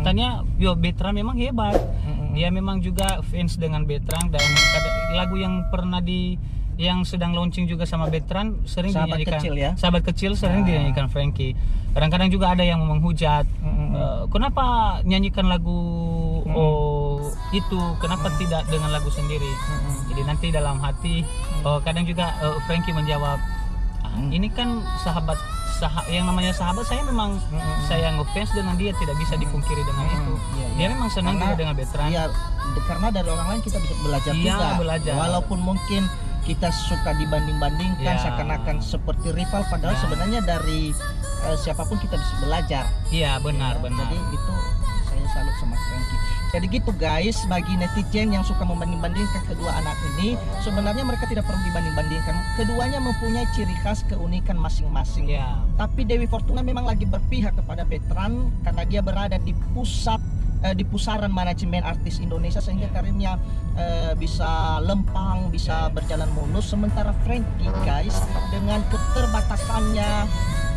Katanya Betran memang hebat. Dia memang juga fans dengan Betran, dan lagu yang pernah yang sedang launching juga sama Betran sering Sahabat dinyanyikan. Kecil ya? Sahabat Kecil sering dinyanyikan Frankie. Kadang-kadang juga ada yang menghujat. Kenapa nyanyikan lagu itu? Kenapa tidak dengan lagu sendiri? Jadi nanti dalam hati kadang juga Frankie menjawab, ini kan yang namanya sahabat, saya memang saya ngefans dengan dia, tidak bisa dipungkiri dengan itu. Dia memang senang juga dengan Betran. Iya, karena dari orang lain kita bisa belajar juga. Belajar. Walaupun mungkin kita suka dibanding-bandingkan, seakan-akan seperti rival, padahal sebenarnya dari siapapun kita bisa belajar. Iya, benar. Jadi itu saya salut sama Frankie. Jadi gitu guys, bagi netizen yang suka membanding-bandingkan kedua anak ini, sebenarnya mereka tidak perlu dibanding-bandingkan. Keduanya mempunyai ciri khas, keunikan masing-masing. Tapi Dewi Fortuna memang lagi berpihak kepada Betran karena dia berada di pusaran manajemen artis Indonesia, sehingga karirnya bisa lempang, bisa berjalan mulus. Sementara Frankie guys, dengan keterbatasannya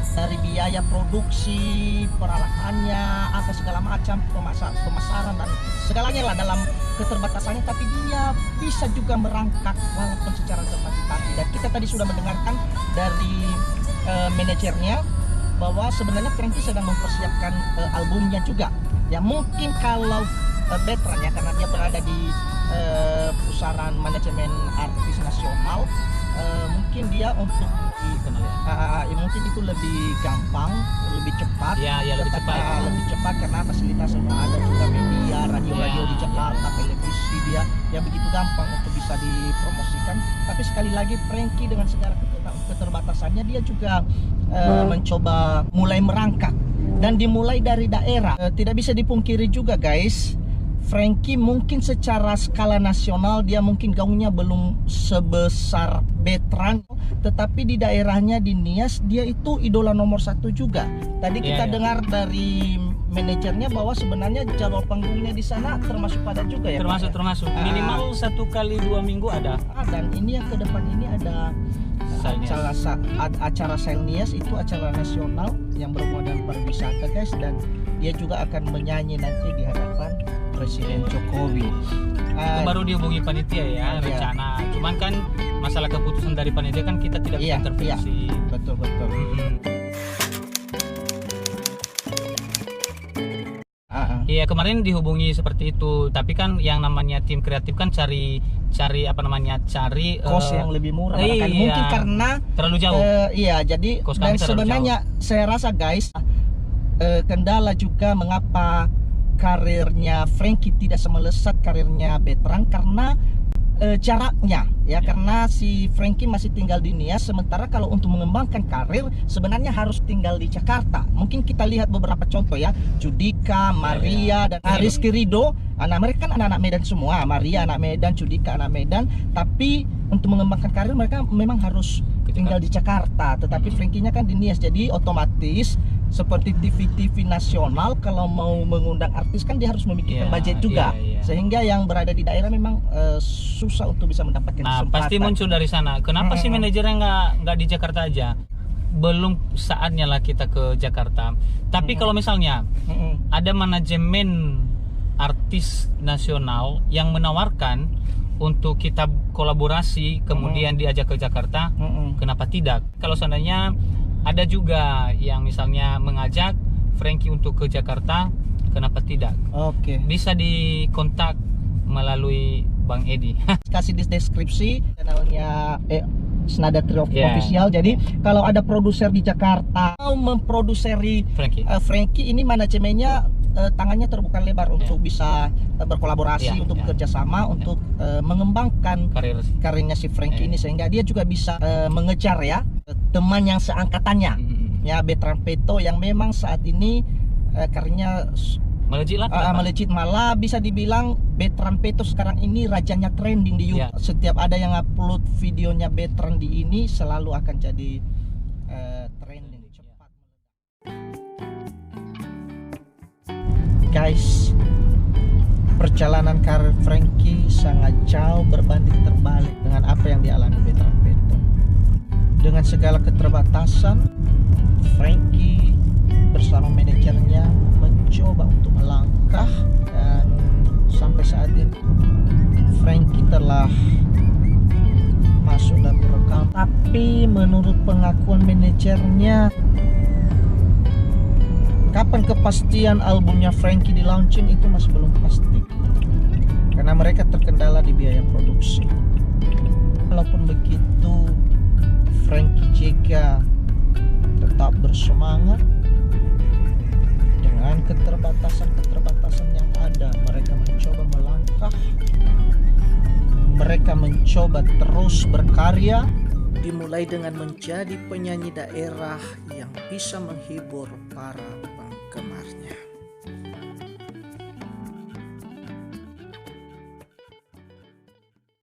dari biaya produksi, peralatannya, apa segala macam, pemasaran dan segalanya lah dalam keterbatasannya, tapi dia bisa juga merangkak walaupun secara termati-mati. Dan kita tadi sudah mendengarkan dari manajernya bahwa sebenarnya Frankie sedang mempersiapkan albumnya juga. Ya mungkin kalau Betran ya, karena dia berada di pusaran manajemen artis nasional, mungkin dia untuk mungkin itu lebih gampang, lebih cepat. Lebih cepat karena fasilitas semua ada, juga media, radio di Jakarta, televisi, dia yang begitu gampang untuk bisa dipromosikan. Tapi sekali lagi Frankie dengan segala keterbatasannya, dia juga mencoba mulai merangkak, dan dimulai dari daerah. Tidak bisa dipungkiri juga guys, Frankie mungkin secara skala nasional dia mungkin gaungnya belum sebesar Betran, tetapi di daerahnya di Nias dia itu idola nomor 1 juga. Tadi kita dengar dari manajernya bahwa sebenarnya jadwal panggungnya di sana termasuk padat juga ya. Termasuk minimal 1 kali 2 minggu ada. Dan ini yang ke depan ini ada acara Nias, itu acara nasional yang bermodal pariwisata guys, dan dia juga akan menyanyi nanti di hadapan Presiden Jokowi. Itu baru dihubungi panitia ya, rencana. Cuman kan masalah keputusan dari panitia kan kita tidak bisa intervensi. Betul. Iya, kemarin dihubungi seperti itu, tapi kan yang namanya tim kreatif kan cari kos yang lebih murah, mungkin karena terlalu jauh. Jadi dan sebenarnya saya rasa guys, kendala juga mengapa karirnya Frankie tidak semelesat karirnya Betran karena jaraknya ya, karena si Frankie masih tinggal di Nias, sementara kalau untuk mengembangkan karir sebenarnya harus tinggal di Jakarta. Mungkin kita lihat beberapa contoh ya, Judika, Maria, dan Rizky Ridho. Mereka kan anak-anak Medan semua, Maria anak Medan, Judika anak Medan, tapi untuk mengembangkan karir mereka memang harus tinggal di Jakarta. Tetapi Frankie-nya kan di Nias, jadi otomatis seperti TV-TV nasional kalau mau mengundang artis kan dia harus memikirkan budget juga. Sehingga yang berada di daerah memang susah untuk bisa mendapatkan kesempatan. Pasti muncul dari sana. Kenapa sih manajernya nggak di Jakarta aja? Belum saatnya lah kita ke Jakarta. Tapi kalau misalnya ada manajemen artis nasional yang menawarkan untuk kita kolaborasi kemudian diajak ke Jakarta, kenapa tidak? Kalau seandainya ada juga yang misalnya mengajak Frankie untuk ke Jakarta, kenapa tidak? Bisa dikontak melalui Bang Edi. Kasih di deskripsi channelnya Senada Trio Official. Jadi kalau ada produser di Jakarta mau memproduseri Frankie ini manajemennya tangannya terbuka lebar untuk bisa berkolaborasi, Iya, untuk iya. bekerja sama, untuk mengembangkan Karir. karirnya si Frankie Iya. ini, sehingga dia juga bisa mengejar ya teman yang seangkatannya ya, Bertrand Peto, yang memang saat ini karirnya Melejit lah. kenapa? melejit, malah bisa dibilang Bertrand Peto sekarang ini rajanya trending di YouTube. Ya. Setiap ada yang upload videonya Bertrand di ini selalu akan jadi trending cepat. Guys, perjalanan karir Frankie sangat jauh berbanding terbalik dengan apa yang dialami Bertrand Peto. Dengan segala keterbatasan, Frankie bersama manajernya mencoba untuk melangkah, dan sampai saat ini Frankie telah masuk dan merekam. Tapi menurut pengakuan manajernya, kapan kepastian albumnya Frankie di launching itu masih belum pasti, karena mereka terkendala di biaya produksi. Walaupun begitu, Frankie juga tetap bersemangat. Dengan keterbatasan yang ada, mereka mencoba melangkah, mereka mencoba terus berkarya, dimulai dengan menjadi penyanyi daerah yang bisa menghibur para penggemarnya.